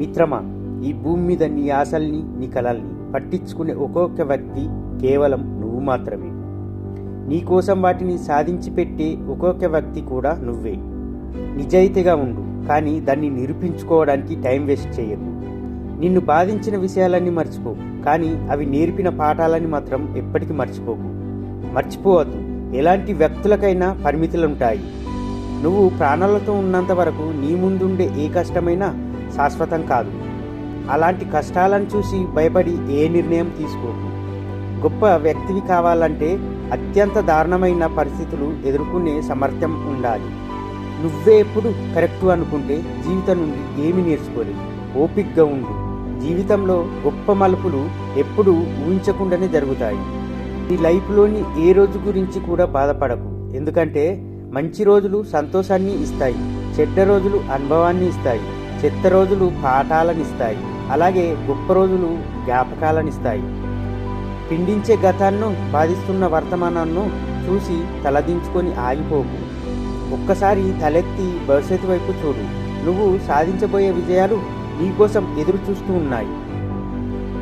మిత్రమా, ఈ భూమి మీద నీ ఆశల్ని, నీ కలల్ని పట్టించుకునే ఒక్కొక్క వ్యక్తి కేవలం నువ్వు మాత్రమే. నీకోసం వాటిని సాధించి పెట్టే ఒక్కొక్క వ్యక్తి కూడా నువ్వే. నిజాయితీగా ఉండు, కానీ దాన్ని నిరూపించుకోవడానికి టైం వేస్ట్ చేయకు. నిన్ను బాధించిన విషయాలన్నీ మర్చిపో, కానీ అవి నేర్పిన పాఠాలని మాత్రం ఎప్పటికీ మర్చిపోవద్దు. ఎలాంటి వ్యక్తులకైనా పరిమితులుంటాయి. నువ్వు ప్రాణాలతో ఉన్నంత వరకు నీ ముందుండే ఏ కష్టమైనా శాశ్వతం కాదు. అలాంటి కష్టాలను చూసి భయపడి ఏ నిర్ణయం తీసుకోకు. గొప్ప వ్యక్తివి కావాలంటే అత్యంత దారుణమైన పరిస్థితులు ఎదుర్కొనే సామర్థ్యం ఉండాలి. నువ్వే ఎప్పుడు కరెక్టు అనుకుంటే జీవితం నుండి ఏమి నేర్చుకోలేవు. ఓపికగా ఉండు. జీవితంలో గొప్ప మలుపులు ఎప్పుడు ఊహించకుండానే జరుగుతాయి. నీ లైఫ్లోని ఏ రోజు గురించి కూడా బాధపడకు. ఎందుకంటే మంచి రోజులు సంతోషాన్ని ఇస్తాయి, చెడ్డ రోజులు అనుభవాన్ని ఇస్తాయి, చెత్త రోజులు పాఠాలను ఇస్తాయి, అలాగే గొప్ప రోజులు జ్ఞాపకాలను ఇస్తాయి. పిండించే గతాన్ని, బాధిస్తున్న వర్తమానాన్ని చూసి తలదించుకొని ఆగిపోకు. ఒక్కసారి తలెత్తి భవిష్యత్తు వైపు చూడు. నువ్వు సాధించబోయే విజయాలు నీకోసం ఎదురు చూస్తూ ఉన్నాయి.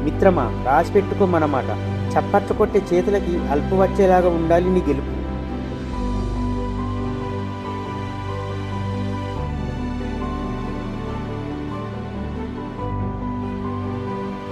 మిత్రమా, రాసిపెట్టుకోమన్నమాట. చప్పట్లు కొట్టే చేతులకి అల్పు వచ్చేలాగా ఉండాలి నీ గెలుపు.